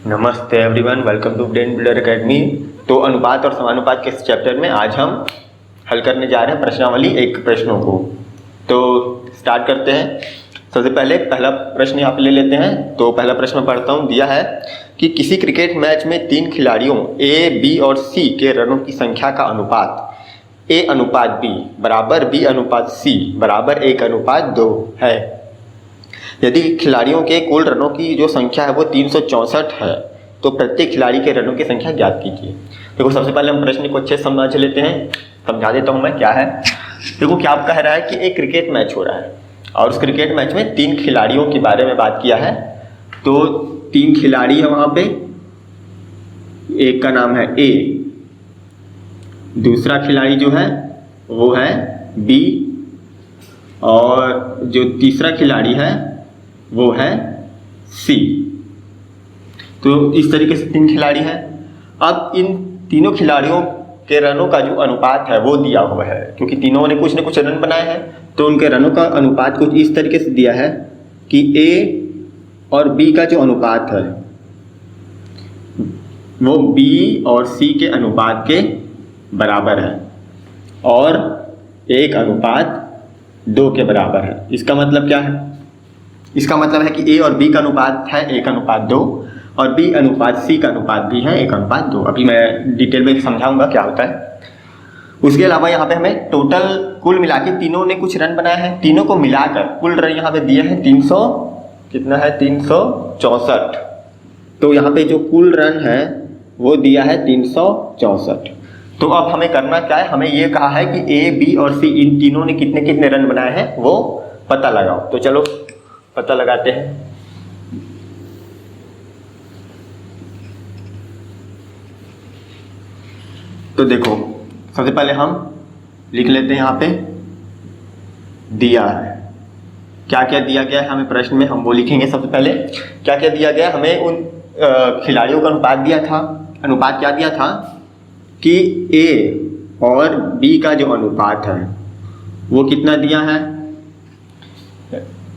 नमस्ते everyone, welcome to brain builder academy. तो अनुपात और समानुपात के इस चैप्टर में आज हम हल करने जा रहे हैं प्रश्नावली एक प्रश्नों को। तो स्टार्ट करते हैं। सबसे पहले पहला प्रश्न यहाँ पे ले लेते हैं। तो पहला प्रश्न पढ़ता हूँ। दिया है कि किसी क्रिकेट मैच में 3 खिलाड़ियों ए, बी और सी के रनों की संख्या का अनुपात ए अनुपात बी बराबर बी अनुपात सी बराबर 1:2 है। यदि खिलाड़ियों के कुल रनों की जो संख्या है वो 364 है, तो प्रत्येक खिलाड़ी के रनों की संख्या ज्ञात कीजिए। देखो, सबसे पहले हम प्रश्न को अच्छे से समझ लेते हैं। समझा देता हूँ मैं क्या है। देखो, क्या आप कह रहा है कि एक क्रिकेट मैच हो रहा है और उस क्रिकेट मैच में 3 खिलाड़ियों के बारे में बात किया है। तो 3 खिलाड़ी है वहाँ पे। एक का नाम है ए, दूसरा खिलाड़ी जो है वो है बी, और जो तीसरा खिलाड़ी है वो है सी। तो इस तरीके से 3 खिलाड़ी हैं। अब इन तीनों खिलाड़ियों के रनों का जो अनुपात है वो दिया हुआ है, क्योंकि तीनों ने कुछ न कुछ रन बनाए हैं। तो उनके रनों का अनुपात कुछ इस तरीके से दिया है कि ए और बी का जो अनुपात है वो बी और सी के अनुपात के बराबर है और 1:2 के बराबर है। इसका मतलब क्या है? इसका मतलब है कि ए और बी का अनुपात है 1:2 और बी अनुपात सी का अनुपात भी है 1:2। अभी मैं डिटेल में समझाऊंगा क्या होता है। उसके अलावा यहाँ पे हमें टोटल कुल मिला के तीनों ने कुछ रन बनाए हैं। तीनों को मिलाकर कुल रन यहाँ पे दिए हैं 300, कितना है 364। तो यहाँ पे जो कुल रन है वो दिया है 364। तो अब हमें करना क्या है? हमें ये कहा है कि ए, बी और सी इन तीनों ने कितने कितने रन बनाए हैं वो पता लगाओ। तो चलो पता लगाते हैं। तो देखो, सबसे पहले हम लिख लेते हैं। यहाँ पे दिया है, क्या क्या दिया गया है हमें प्रश्न में, हम वो लिखेंगे। सबसे पहले क्या क्या दिया गया, हमें उन खिलाड़ियों का अनुपात दिया था। अनुपात क्या दिया था कि ए और बी का जो अनुपात है वो कितना दिया है,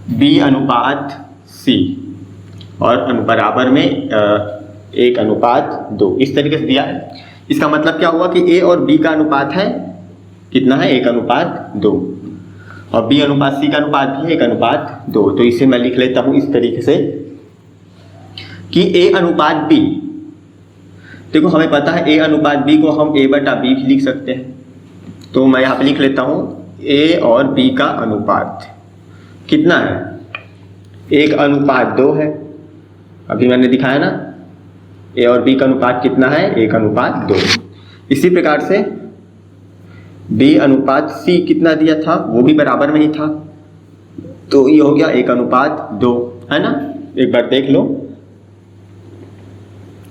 बी अनुपात सी और बराबर में 1:2 इस तरीके से दिया है। इसका मतलब क्या हुआ कि ए और बी का अनुपात है कितना है 1:2 और बी अनुपात सी का अनुपात भी है 1:2। तो इसे मैं लिख लेता हूं इस तरीके से कि ए अनुपात बी। देखो, हमें पता है ए अनुपात बी को हम a/b भी लिख सकते हैं। तो मैं यहाँ पे लिख लेता हूँ ए और बी का अनुपात कितना है, 1:2 है। अभी मैंने दिखाया ना, ए और बी का अनुपात कितना है 1:2। इसी प्रकार से बी अनुपात सी कितना दिया था, वो भी बराबर में ही था। तो ये हो गया 1:2, है ना। एक बार देख लो,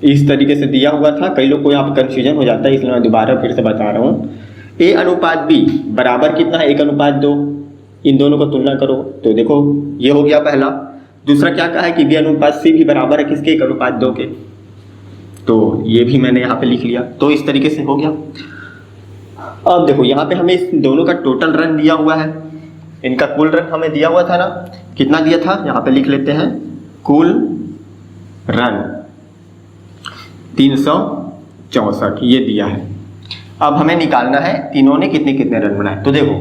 इस तरीके से दिया हुआ था। कई लोग को यहाँ पे कंफ्यूजन हो जाता है, इसलिए मैं दोबारा फिर से बता रहा हूँ। ए अनुपात बी बराबर कितना है 1:2। इन दोनों को तुलना करो तो देखो ये हो गया पहला। दूसरा क्या कहा है कि बी अनुपात सी भी बराबर है किसके, 1:2 के। तो ये भी मैंने यहाँ पे लिख लिया। तो इस तरीके से हो गया। अब देखो, यहाँ पे हमें इस दोनों का टोटल रन दिया हुआ है। इनका कुल रन हमें दिया हुआ था ना, कितना दिया था, यहाँ पे लिख लेते हैं। कुल रन 364 ये दिया है। अब हमें निकालना है तीनों ने कितने कितने रन बनाए। तो देखो,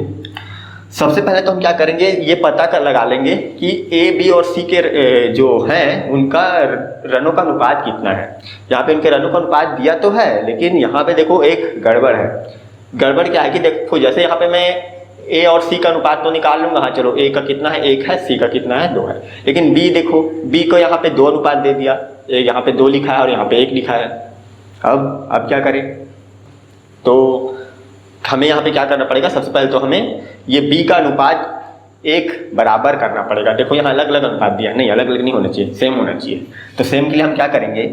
सबसे पहले तो हम क्या करेंगे, ये पता कर लगा लेंगे कि ए, बी और सी के जो हैं उनका रनों का अनुपात कितना है। यहाँ पे उनके रनों का अनुपात दिया तो है, लेकिन यहाँ पे देखो एक गड़बड़ है। गड़बड़ क्या है कि देखो, जैसे यहाँ पे मैं ए और सी का अनुपात तो निकाल लूंगा। हाँ चलो, ए का कितना है 1 है, सी का कितना है 2 है। लेकिन बी देखो, बी को यहाँ पे 2 अनुपात दे दिया, यहाँ पे 2 लिखा है और यहाँ पे 1 लिखा है। अब क्या करें? तो हमें यहाँ पे क्या करना पड़ेगा, सबसे पहले तो हमें ये बी का अनुपात 1 बराबर करना पड़ेगा। देखो, यहाँ अलग अलग अनुपात दिया, नहीं अलग अलग नहीं होना चाहिए, सेम होना चाहिए। तो सेम के लिए हम क्या करेंगे,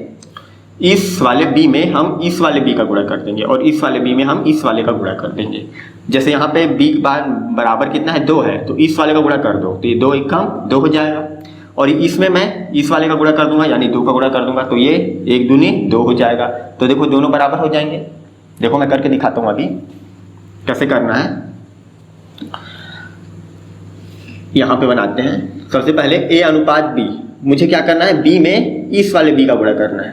इस वाले बी में हम इस वाले बी का गुणा कर देंगे और इस वाले बी में हम इस वाले का गुणा कर देंगे। जैसे यहाँ पे बी बराबर कितना है 2 है, तो इस वाले का गुणा कर दो, तो ये 2 1 2 हो जाएगा। और इसमें मैं इस वाले का गुणा कर दूंगा, यानी 2 का गुणा कर दूंगा, तो ये 1 दूनी 2 हो जाएगा। तो देखो, दोनों बराबर हो जाएंगे। देखो, मैं करके दिखाता हूँ अभी कैसे करना है। यहाँ पे बनाते हैं। सबसे पहले ए अनुपात बी, मुझे क्या करना है, बी में इस वाले बी का गुणा करना है।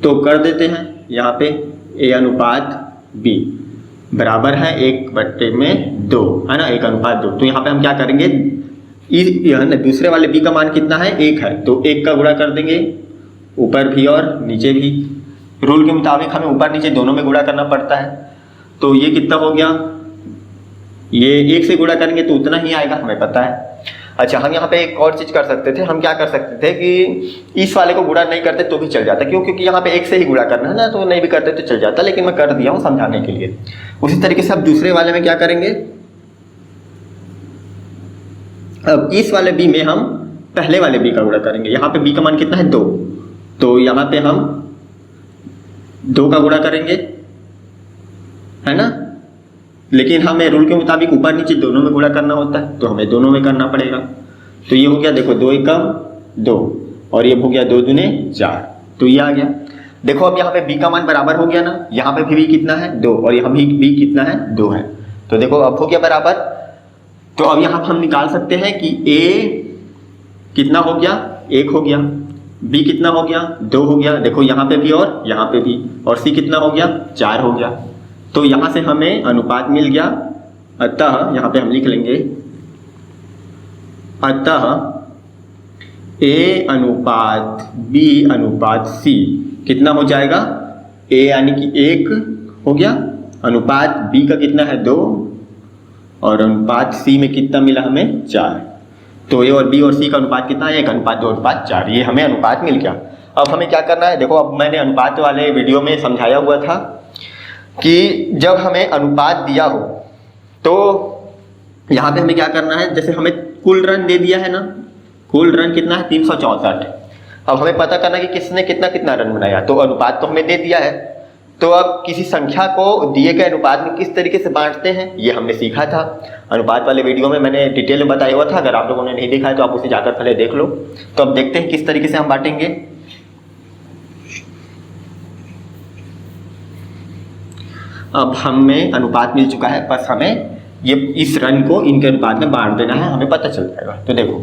तो कर देते हैं यहाँ पे ए अनुपात बी बराबर है 1/2, है ना, 1:2। तो यहाँ पे हम क्या करेंगे, दूसरे वाले बी का मान कितना है, 1 है, तो 1 का गुणा कर देंगे ऊपर भी और नीचे भी। रूल के मुताबिक हमें ऊपर नीचे दोनों में गुणा करना पड़ता है। तो ये कितना हो गया, ये 1 से गुणा करेंगे तो उतना ही आएगा, हमें पता है। अच्छा, हम यहाँ पे एक और चीज कर सकते थे, हम क्या कर सकते थे कि इस वाले को गुणा नहीं करते तो भी चल जाता, क्यों, क्योंकि यहाँ पे 1 से ही गुणा करना है ना, तो नहीं भी करते तो चल जाता, लेकिन मैं कर दिया हूँ समझाने के लिए। उसी तरीके से अब दूसरे वाले में क्या करेंगे, अब इस वाले बी में हम पहले वाले बी का गुणा करेंगे। यहाँ पे बी का मान कितना है, 2, तो यहाँ पे हम 2 का गुणा करेंगे, है ना, लेकिन हमें रूल के मुताबिक ऊपर नीचे दोनों में गुणा करना होता है, तो हमें दोनों में करना पड़ेगा। तो ये हो गया, देखो 2 एकम 2 और ये हो गया 2 दूने 4, तो ये आ गया। देखो अब यहाँ पे b का मान बराबर हो गया ना, यहाँ पे भी b कितना है, 2, और यहाँ भी b कितना है, 2 है। तो देखो अब हो गया बराबर। तो अब यहाँ हम निकाल सकते हैं कि a कितना हो गया, 1 हो गया, b कितना हो गया, 2 हो गया, देखो यहाँ पे भी और यहाँ पे भी, और c कितना हो गया, 4 हो गया। तो यहाँ से हमें अनुपात मिल गया। अतः यहाँ पे हम लिख लेंगे, अतः a अनुपात b अनुपात c कितना हो जाएगा, a यानी कि 1 हो गया, अनुपात b का कितना है, 2, और अनुपात c में कितना मिला हमें, 4। तो a और b और c का अनुपात कितना है, 1:2:4, ये हमें अनुपात मिल गया। अब हमें क्या करना है, देखो अब मैंने अनुपात वाले वीडियो में समझाया हुआ था कि जब हमें अनुपात दिया हो तो यहाँ पे हमें क्या करना है, जैसे हमें कुल रन दे दिया है ना, कुल रन कितना है, 364। अब हमें पता करना है कि किसने कितना कितना रन बनाया, तो अनुपात तो हमें दे दिया है। तो अब किसी संख्या को दिए गए अनुपात में किस तरीके से बांटते हैं, ये हमने सीखा था अनुपात वाले वीडियो में, मैंने डिटेल में बताया हुआ था। अगर आप लोगों ने नहीं देखा है तो आप उसे जाकर पहले देख लो। तो अब देखते हैं किस तरीके से हम बांटेंगे। अब हमें अनुपात मिल चुका है, बस हमें ये इस रन को इनके अनुपात में बांट देना है, हमें पता चल जाएगा। तो देखो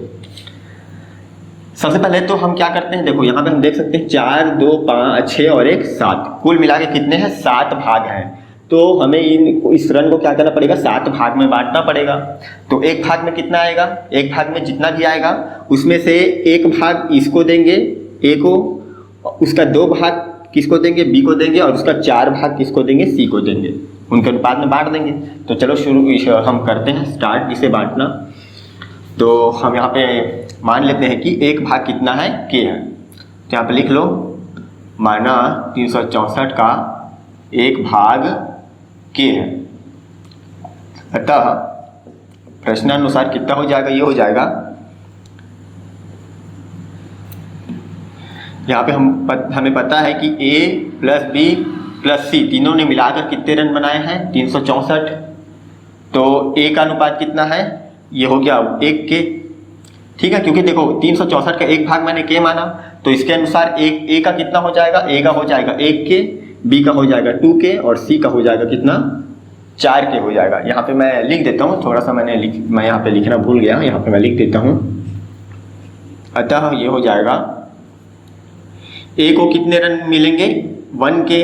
सबसे पहले तो हम क्या करते हैं, देखो यहाँ पे हम देख सकते हैं 4, 2, 5, 6 और 1 7, कुल मिला के कितने हैं, 7 भाग हैं। तो हमें इस रन को क्या करना पड़ेगा, 7 भाग में बांटना पड़ेगा। तो एक भाग में कितना आएगा, एक भाग में जितना भी आएगा उसमें से एक भाग इसको देंगे ए को, उसका 2 भाग किसको देंगे, बी को देंगे, और उसका 4 भाग किसको देंगे, सी को देंगे, उनके अनुपात में बांट देंगे। तो चलो शुरू हम करते हैं स्टार्ट इसे बांटना। तो हम यहाँ पे मान लेते हैं कि एक भाग कितना है, के है, तो यहाँ पे लिख लो, माना 364 का एक भाग के है। अतः प्रश्नानुसार कितना हो जाएगा, ये हो जाएगा, यहाँ पे हमें पता है कि a प्लस बी प्लस सी तीनों ने मिलाकर कितने रन बनाए हैं, 364। तो a का अनुपात कितना है, ये हो गया 1 के, ठीक है, क्योंकि देखो 364 का एक भाग मैंने के माना, तो इसके अनुसार a का कितना हो जाएगा, a का हो जाएगा 1 के, b का हो जाएगा 2 के, और c का हो जाएगा कितना, 4 के हो जाएगा। यहाँ पे मैं लिख देता हूँ, थोड़ा सा मैं यहाँ पे लिखना भूल गया, यहाँ पे मैं लिख देता हूँ। अतः ये हो जाएगा, a को कितने रन मिलेंगे, 1 के,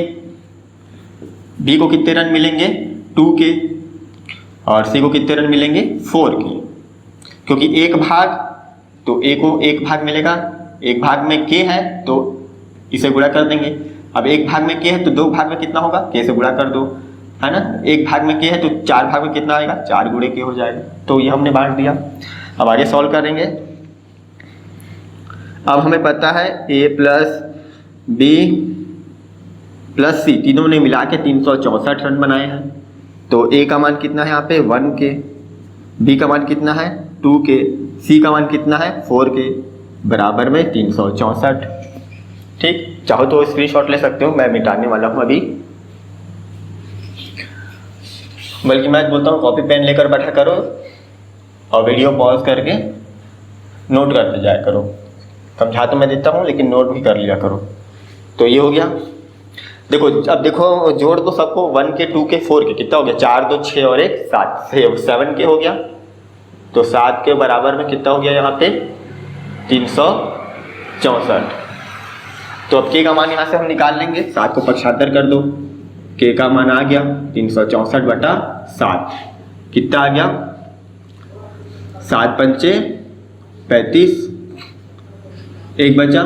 b को कितने रन मिलेंगे, 2 के, और c को कितने रन मिलेंगे, 4 के, क्योंकि एक भाग, तो a को एक भाग मिलेगा, एक भाग में k है तो इसे गुणा कर देंगे। अब एक भाग में k है तो 2 भाग में कितना होगा, k से गुणा कर दो, है ना। एक भाग में k है तो 4 भाग में कितना आएगा, 4 गुणे k हो जाएगा। तो ये हमने बांट दिया। अब आगे सॉल्व करेंगे। अब हमें पता है a plus b plus c तीनों ने मिला के 364 रन बनाए हैं। तो a का मान कितना है यहाँ पे, 1 के, b का मान कितना है, 2 के, c का मान कितना है, 4 के, बराबर में 364। ठीक, चाहो तो स्क्रीनशॉट ले सकते हो, मैं मिटाने वाला हूँ अभी, बल्कि मैं बोलता हूँ कॉपी पेन लेकर बैठा करो और वीडियो पॉज करके नोट करते जाया करो। समझा तो मैं देता हूँ लेकिन नोट भी कर लिया करो। तो ये हो गया। देखो अब देखो जोड़ दो सबको, 1 के, 2 के, 4 के, कितना हो गया, 4, 2, 6 और 1 7, 7 के हो गया। तो 7 के बराबर में कितना हो गया यहाँ पे, 364। 64। तो अब के का मान यहाँ से हम निकाल लेंगे, 7 को पक्षांतर कर दो, के का मान आ गया 364/7। कितना आ गया? 7 पंचे 35, एक बचा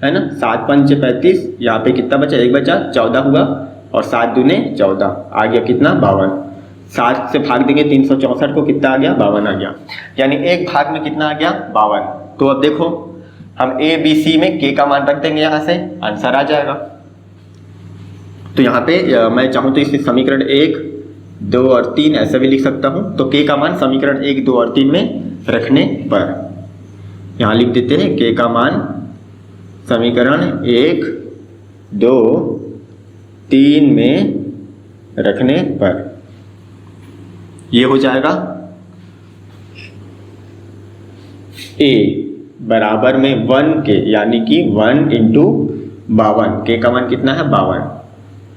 है ना, 7 पंचे 35, यहाँ पे कितना बचा? एक बचा, 14 हुआ, और 7 दूने 14, आ गया कितना? 52। 7 से भाग देंगे 364 को, कितना आ गया? 52 आ गया, यानी एक भाग में कितना आ गया? 52। तो अब देखो हम ए बी सी में के का मान रख देंगे, यहाँ से आंसर आ जाएगा। तो यहाँ पे मैं चाहूँ तो इस समीकरण 1, 2 और 3 ऐसे भी लिख सकता हूँ। तो के का मान समीकरण 1, 2 और 3 में रखने पर यहाँ लिख देते हैं के का मान समीकरण 1, 2, 3 में रखने पर ये हो जाएगा ए बराबर में 1 के, यानी कि 1 × 52। के का मान कितना है? 52।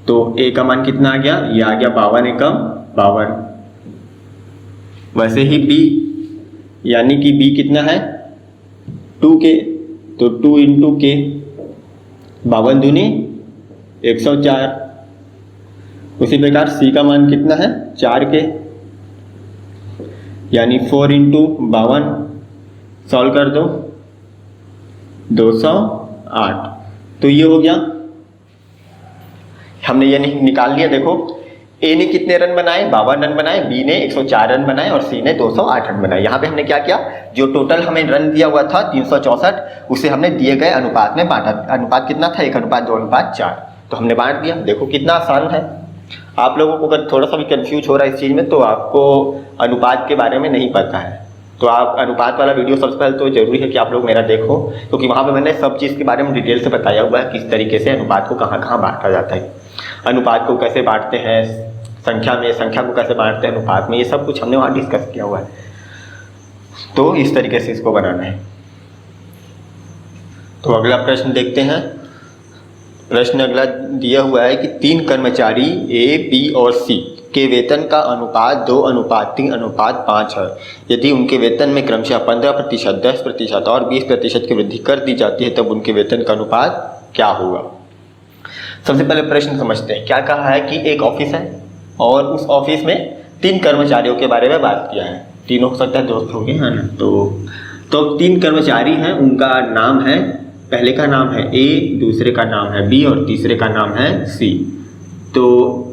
तो ए का मान कितना आ गया? ये आ गया 52 एकम 52। वैसे ही बी, यानी कि बी कितना है? 2 के, तो 2 × के, 52 दूनी 104। उसी प्रकार सी का मान कितना है? 4 के, यानी 4 × 52, सॉल्व कर दो 208। तो ये हो गया, हमने ये निकाल लिया। देखो ए ने कितने रन बनाए? 52 रन बनाए, बी ने 104 रन बनाए और सी ने 208 रन बनाए। यहाँ पे हमने क्या किया? जो टोटल हमें रन दिया हुआ था 364, उसे हमने दिए गए अनुपात में बांटा। अनुपात कितना था? 1:2:4। तो हमने बांट दिया। देखो कितना आसान है। आप लोगों को अगर थोड़ा सा भी कंफ्यूज हो रहा है इस चीज़ में, तो आपको अनुपात के बारे में नहीं पता है, तो आप अनुपात वाला वीडियो सबसे पहले तो जरूरी है कि आप लोग मेरा देखो, क्योंकि वहाँ पे मैंने सब चीज़ के बारे में डिटेल से बताया हुआ है, किस तरीके से अनुपात को कहाँ कहाँ बांटा जाता है, अनुपात को कैसे बांटते हैं, संख्या में संख्या को कैसे बांटते हैं अनुपात में, ये सब कुछ हमने वहाँ डिस्कस किया हुआ है। तो इस तरीके से इसको बनाना है। तो अगला प्रश्न देखते हैं। प्रश्न अगला दिया हुआ है कि 3 कर्मचारी ए, बी और सी के वेतन का अनुपात 2:3:5 है। यदि उनके वेतन में क्रमशः 15%, 10% और 20% की वृद्धि कर दी जाती है, तब उनके वेतन का अनुपात क्या होगा? सबसे पहले प्रश्न समझते हैं। क्या कहा है कि एक ऑफिस है और उस ऑफिस में 3 कर्मचारियों के बारे में बात किया है। तीनों हो सकता है दोस्त होंगे, है ना। तो 3 कर्मचारी हैं, उनका नाम है, पहले का नाम है ए, दूसरे का नाम है बी और तीसरे का नाम है सी। तो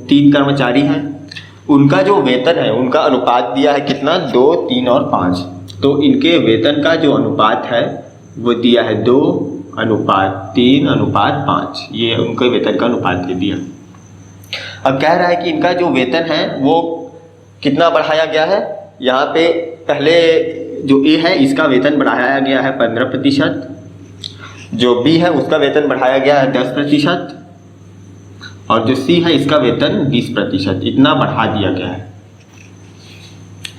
3 कर्मचारी हैं, उनका जो वेतन है उनका अनुपात दिया है कितना? 2, 3 और 5। तो इनके वेतन का जो अनुपात है वो दिया है 2:3:5। ये उनके वेतन का अनुपात दे दिया। अब कह रहा है कि इनका जो वेतन है वो कितना बढ़ाया गया है। यहाँ पे पहले जो ए है इसका वेतन बढ़ाया गया है 15%, जो बी है उसका वेतन बढ़ाया गया है 10%, और जो सी है इसका वेतन 20%, इतना बढ़ा दिया गया है।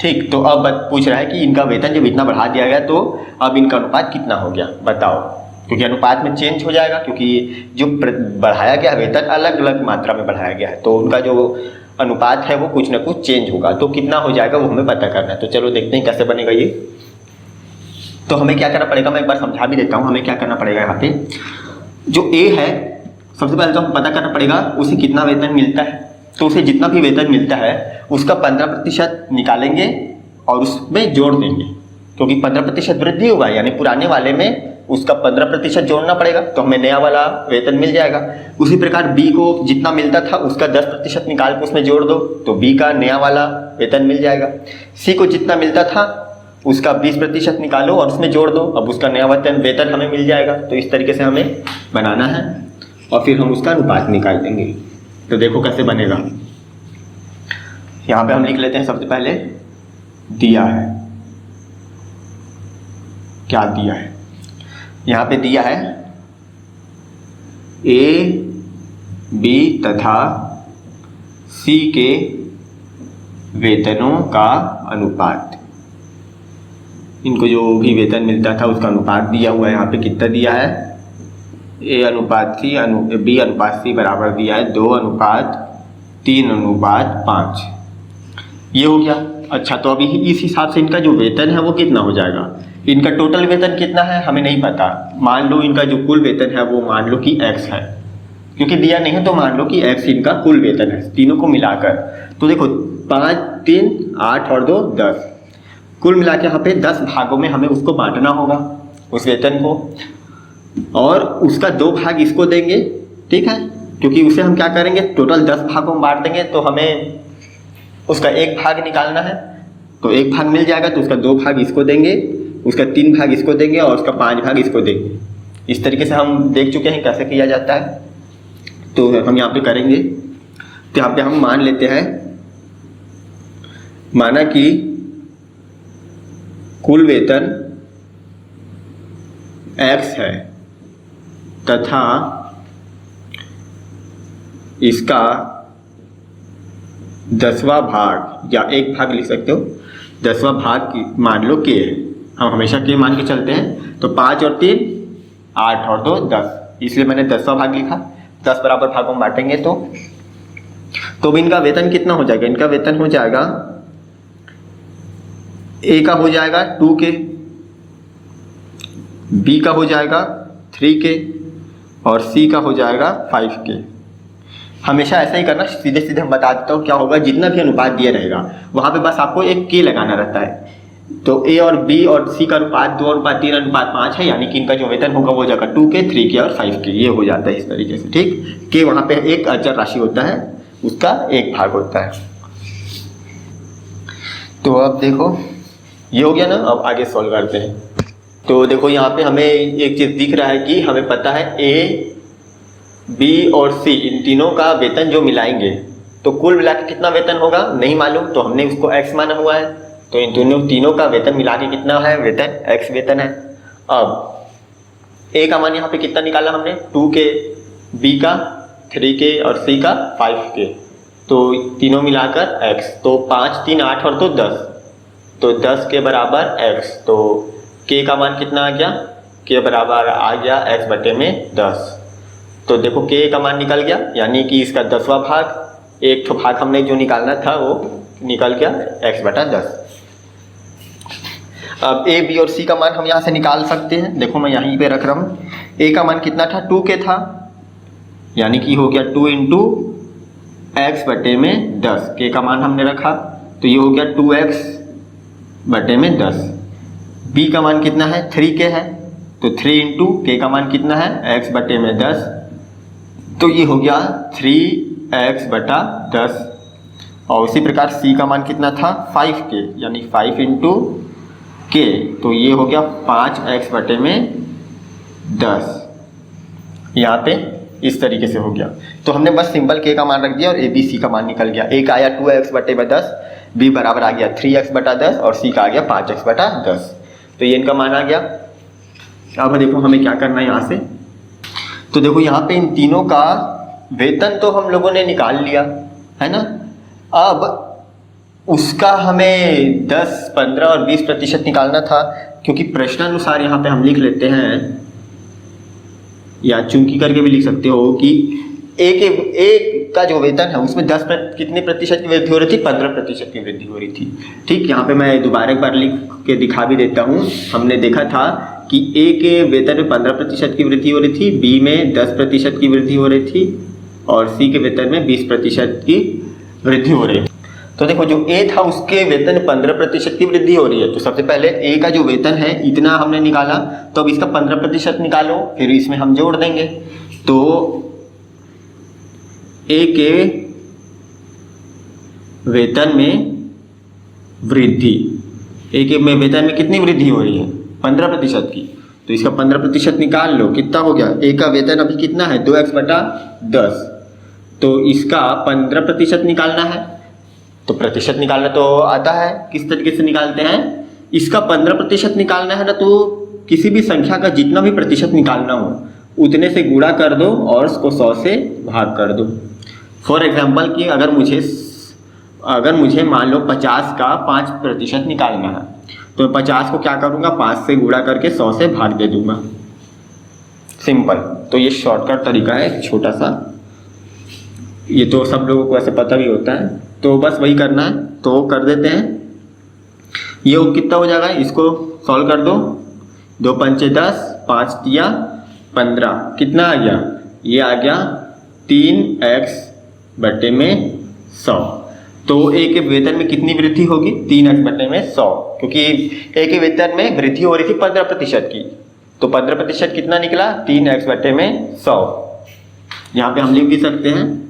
ठीक, तो अब पूछ रहा है कि इनका वेतन जब इतना बढ़ा दिया गया तो अब इनका अनुपात कितना हो गया, बताओ। क्योंकि अनुपात में चेंज हो जाएगा, क्योंकि जो बढ़ाया गया वेतन अलग अलग मात्रा में बढ़ाया गया है, तो उनका जो अनुपात है वो कुछ ना कुछ चेंज होगा। तो कितना हो जाएगा वो हमें पता करना है। तो चलो देखते हैं कैसे बनेगा ये। तो हमें क्या करना पड़ेगा, मैं एक बार समझा भी देता हूँ। हमें क्या करना पड़ेगा, यहाँ पे जो ए है सबसे पहले तो हम पता करना पड़ेगा उसे कितना वेतन मिलता है। तो उसे जितना भी वेतन मिलता है उसका 15% निकालेंगे और उसमें जोड़ देंगे, क्योंकि 15% वृद्धि हुआ है, यानी पुराने वाले में उसका 15% जोड़ना पड़ेगा, तो हमें नया वाला वेतन मिल जाएगा। उसी प्रकार बी को जितना मिलता था उसका 10% निकाल के उसमें जोड़ दो, तो बी का नया वाला वेतन मिल जाएगा। सी को जितना मिलता था उसका 20% निकालो और उसमें जोड़ दो, अब उसका नया वेतन हमें मिल जाएगा। तो इस तरीके से हमें बनाना है और फिर हम उसका अनुपात निकाल देंगे। तो देखो कैसे बनेगा। यहाँ पे हम लिख लेते हैं सबसे पहले दिया है, क्या दिया है। यहाँ पे दिया है ए, बी तथा सी के वेतनों का अनुपात। इनको जो भी वेतन मिलता था उसका अनुपात दिया हुआ है। यहाँ पे कितना दिया है, ए अनुपात सी बी अनुपात सी बराबर दिया है 2:3:5। ये हो गया। अच्छा, तो अभी इस हिसाब से इनका जो वेतन है वो कितना हो जाएगा, इनका टोटल वेतन कितना है हमें नहीं पता, मान लो इनका जो कुल वेतन है वो मान लो कि x है, क्योंकि दिया नहीं है तो मान लो कि x इनका कुल वेतन है तीनों को मिलाकर। तो देखो 5, 3, 8 और 2, 10, कुल मिला के यहाँ पे 10 भागों में हमें उसको बांटना होगा उस वेतन को, और उसका 2 भाग इसको देंगे, ठीक है, क्योंकि उसे हम क्या करेंगे टोटल 10 भागों में बांट देंगे तो हमें उसका 1 भाग निकालना है, तो 1 भाग मिल जाएगा तो उसका 2 भाग इसको देंगे, उसका 3 भाग इसको देंगे और उसका 5 भाग इसको देंगे। इस तरीके से हम देख चुके हैं कैसे किया जाता है, तो हम यहाँ पे करेंगे। तो यहाँ पे हम मान लेते हैं, माना कि कुल वेतन x है तथा इसका 10वां भाग या 1 भाग लिख सकते हो, 10वां भाग मान लो k है, हम हमेशा k मान के चलते हैं। तो 5 और 3 8 और 2 10, इसलिए मैंने 10वां भाग लिखा। 10 बराबर भागों में बांटेंगे तो अब इनका वेतन कितना हो जाएगा, इनका वेतन हो जाएगा a का हो जाएगा 2k, b का हो जाएगा 3k और c का हो जाएगा 5k। हमेशा ऐसा ही करना, सीधे सीधे हम बता देता हूँ क्या होगा, जितना भी अनुपात दिया रहेगा वहां पे बस आपको एक k लगाना रहता है। तो a और b और c का अनुपात 2:3:5 है, यानी कि इनका जो वेतन होगा वो हो जाएगा 2k, 3k और 5k, ये हो जाता है इस तरीके से, ठीक। k वहां पे एक अचर राशि होता है, उसका 1 भाग होता है। तो अब देखो ये हो गया ना, अब आगे सॉल्व करते हैं। तो देखो यहाँ पे हमें एक चीज दिख रहा है कि हमें पता है a, b और c इन तीनों का वेतन जो मिलाएंगे तो कुल मिला के कितना वेतन होगा नहीं मालूम, तो हमने उसको x माना हुआ है, तो इन तीनों का वेतन मिला के कितना है वेतन, x वेतन है। अब a का मान यहाँ पे कितना निकाला हमने 2k, b का 3k और c का 5k, तो तीनों मिलाकर x, तो 5, 3, 8 और 2 10, तो 10 के बराबर x, तो k का मान कितना आ गया, k बराबर आ गया x बटे में 10। तो देखो k का मान निकल गया, यानी कि इसका 10वां भाग, एक तो भाग हमने जो निकालना था वो निकल गया x बटा 10। अब a, b और c का मान हम यहाँ से निकाल सकते हैं। देखो मैं यहीं पे रख रहा हूँ, a का मान कितना था 2k था, यानी कि हो गया 2 इंटू x बटे में 10, k का मान हमने रखा तो ये हो गया 2x बटे में 10। b का मान कितना है 3k है, तो 3 इंटू k का मान कितना है x बटे में 10, तो ये हो गया 3x बटा 10। और उसी प्रकार c का मान कितना था 5k, यानी 5 इंटू k, तो ये हो गया 5x बटे में 10। यहाँ पे इस तरीके से हो गया। तो हमने बस सिंपल k का मान रख दिया और a b c का मान निकल गया। a का आया 2x बटे में 10, b बराबर आ गया 3x बटा 10 और c का आ गया 5x बटा 10। तो ये इनका मान आ गया। अब देखो हमें क्या करना है यहाँ से, तो देखो यहाँ पे इन तीनों का वेतन तो हम लोगों ने निकाल लिया है ना। अब उसका हमें 10, 15 और 20% निकालना था, क्योंकि प्रश्नानुसार यहाँ पे हम लिख लेते हैं या चूंकि करके भी लिख सकते हो कि एक का जो वेतन है उसमें कितने प्रतिशत की वृद्धि हो रही थी, 15% की वृद्धि हो रही थी, ठीक। यहाँ पे मैं दोबारा एक बार लिख के दिखा भी देता हूँ। हमने देखा था कि ए के वेतन में 15% की वृद्धि हो रही थी, बी में 10% की वृद्धि हो रही थी और सी के वेतन में 20% की वृद्धि हो रही है। तो देखो जो ए था उसके वेतन 15% की वृद्धि हो रही है, तो सबसे पहले ए का जो वेतन है इतना हमने निकाला, तो अब इसका 15% निकालो, फिर इसमें हम जोड़ देंगे। तो ए के वेतन में वृद्धि, ए के में वेतन में कितनी वृद्धि हो रही है 15% की, तो इसका 15% निकाल लो, कितना हो गया, ए का वेतन अभी कितना है 2x बटा 10, तो इसका 15% निकालना है। तो प्रतिशत निकालना तो आता है, किस तरीके से निकालते हैं, इसका 15% निकालना है ना, तो किसी भी संख्या का जितना भी प्रतिशत निकालना हो उतने से गुणा कर दो और उसको 100 से भाग कर दो। फॉर एग्जाम्पल कि अगर मुझे मान लो 50 का 5% निकालना है, तो 50 को क्या करूँगा 5 से गुणा करके 100 से भाग दे दूंगा, सिंपल। तो ये शॉर्टकट तरीका है छोटा सा, ये तो सब लोगों को ऐसे पता भी होता है, तो बस वही करना है, तो कर देते हैं। ये कितना हो जाएगा, इसको सॉल्व कर दो, 2 पंचे 10, 5 तिया 15, कितना आ गया? ये आ गया 3x/100। तो ए के वेतन में कितनी वृद्धि होगी? 3x/100, क्योंकि ए के वेतन में वृद्धि हो रही थी 15% की, तो 15% कितना निकला? 3x/100। यहाँ पे हम लिख भी सकते हैं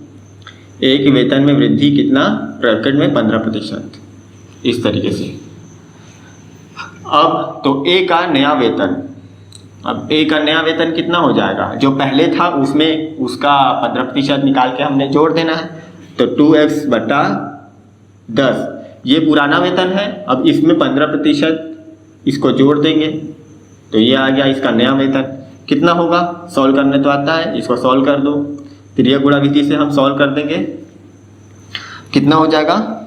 ए के वेतन में वृद्धि कितना? ब्रैकेट में 15%, इस तरीके से। अब तो ए का नया वेतन, अब ए का नया वेतन कितना हो जाएगा? जो पहले था उसमें उसका 15% निकाल के हमने जोड़ देना है, तो 2x/10 ये पुराना वेतन है। अब इसमें 15% इसको जोड़ देंगे, तो ये आ गया इसका नया वेतन। कितना होगा? सॉल्व करने तो आता है, इसको सॉल्व कर दो, त्रिय गुणा विधि से हम सॉल्व कर देंगे। कितना हो जाएगा?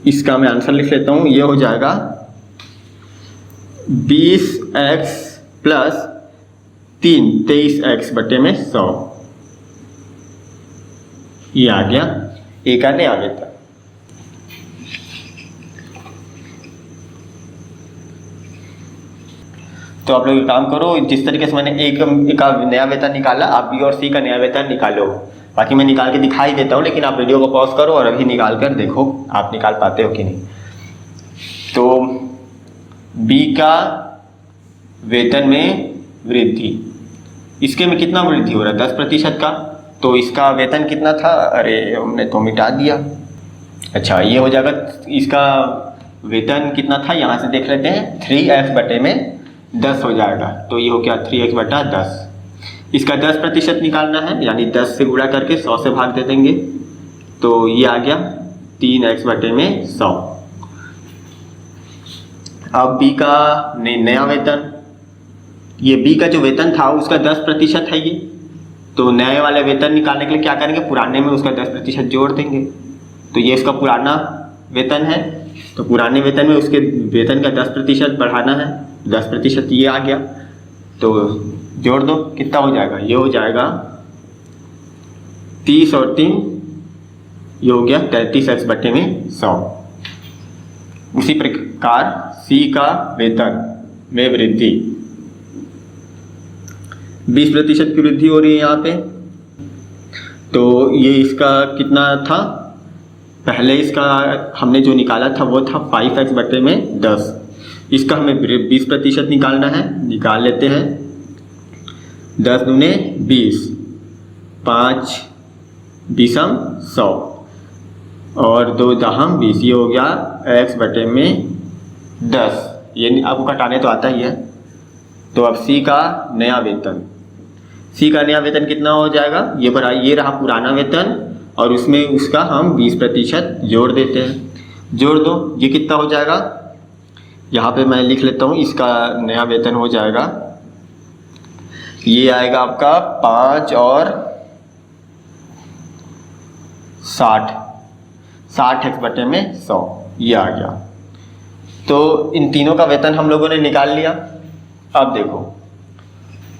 इसका मैं आंसर लिख लेता हूँ, ये हो जाएगा 20x + 3, 23x/100। ये आ गया ए का नया वेतन। तो आप लोग काम करो, जिस तरीके से मैंने ए का नया वेतन निकाला, आप बी और सी का नया वेतन निकालो। बाकी मैं निकाल के दिखाई देता हूँ, लेकिन आप वीडियो को पॉज करो और अभी निकाल कर देखो आप निकाल पाते हो कि नहीं। तो बी का वेतन में वृद्धि, इसके में कितना वृद्धि हो रहा है? 10% का। तो इसका वेतन कितना था? अरे हमने तो मिटा दिया। अच्छा, ये हो जाएगा, इसका वेतन कितना था यहाँ से देख लेते हैं, 3x/10 हो जाएगा। तो ये हो गया 3x/10। इसका 10% निकालना है, यानी 10 से गुणा करके 100 से भाग दे देंगे, तो ये आ गया 3x/100। अब बी का नया वेतन, ये बी का जो वेतन था उसका 10% है ये, तो नए वाले वेतन निकालने के लिए क्या करेंगे? पुराने में उसका 10% जोड़ देंगे। तो ये इसका पुराना वेतन है, तो पुराने वेतन में उसके वेतन का 10% बढ़ाना है, 10% ये आ गया, तो जोड़ दो, कितना हो जाएगा? ये हो जाएगा 30 और 3, ये हो गया 33x/100। उसी प्रकार सी का वेतन में वृद्धि, 20% की वृद्धि हो रही है यहाँ पे। तो ये इसका कितना था? पहले इसका हमने जो निकाला था वो था 5x/10। इसका हमें 20% निकालना है, निकाल लेते हैं। 10 दूने 20, 5 20 100 और 2 दहम 20, ये हो गया x/10। ये आपको कटाने तो आता ही है। तो अब सी का नया वेतन, सी का नया वेतन कितना हो जाएगा? ये रहा पुराना वेतन और उसमें उसका हम 20% जोड़ देते हैं। जोड़ दो, ये कितना हो जाएगा? यहाँ पे मैं लिख लेता हूँ, इसका नया वेतन हो जाएगा, ये आएगा आपका 5 और 60x/100, ये आ गया। तो इन तीनों का वेतन हम लोगों ने निकाल लिया। अब देखो,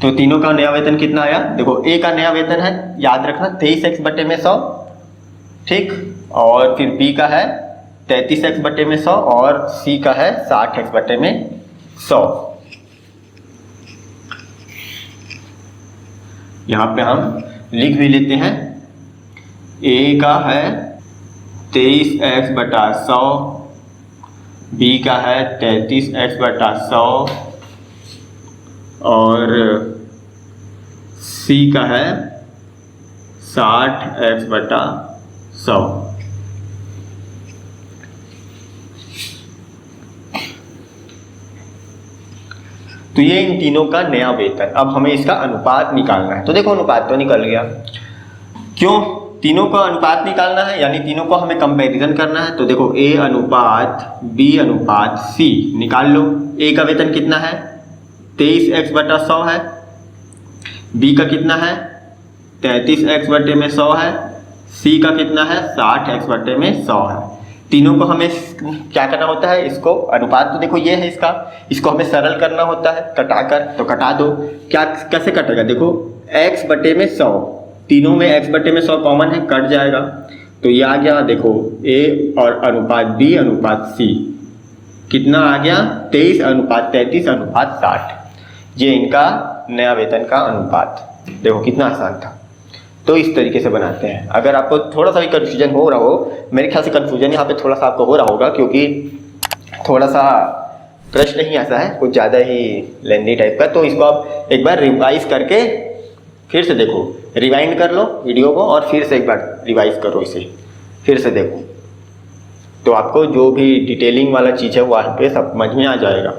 तो तीनों का नया वेतन कितना आया? देखो, ए का नया वेतन है, याद रखना 23x/100, ठीक, और फिर बी का है 33x/100 और सी का है 60x/100। यहाँ पे हम लिख भी लेते हैं, ए का है 23x/100, बी का है 33x/100 और सी का है 60x/100। तो ये इन तीनों का नया वेतन। अब हमें इसका अनुपात निकालना है। तो देखो, अनुपात तो निकल गया। क्यों? तीनों का अनुपात निकालना है, यानी तीनों को हमें कंपैरिजन करना है। तो देखो, ए अनुपात बी अनुपात सी निकाल लो। ए का वेतन कितना है? 23x/100 है। बी का कितना है? 33x/100 है। सी का कितना है? 60x/100 है। तीनों को हमें क्या करना होता है? इसको अनुपात तो देखो ये है इसका, इसको हमें सरल करना होता है कटाकर। तो कटा दो, क्या कैसे कटेगा? देखो, x/100, तीनों में x/100 कॉमन है, कट जाएगा। तो ये आ गया, देखो, ए और अनुपात बी अनुपात सी, कितना आ गया 23:33:60। ये इनका नया वेतन का अनुपात। देखो कितना आसान था। तो इस तरीके से बनाते हैं। अगर आपको थोड़ा सा भी कन्फ्यूजन हो रहा हो, मेरे ख्याल से कन्फ्यूजन यहाँ पे थोड़ा सा आपको हो रहा होगा, क्योंकि थोड़ा सा प्रश्न ही ऐसा है, कुछ ज़्यादा ही लेंदी टाइप का। तो इसको आप एक बार रिवाइज करके फिर से देखो, रिवाइंड कर लो वीडियो को और फिर से एक बार रिवाइज करो, इसे फिर से देखो, तो आपको जो भी डिटेलिंग वाला चीज़ है वहाँ पे समझ में आ जाएगा।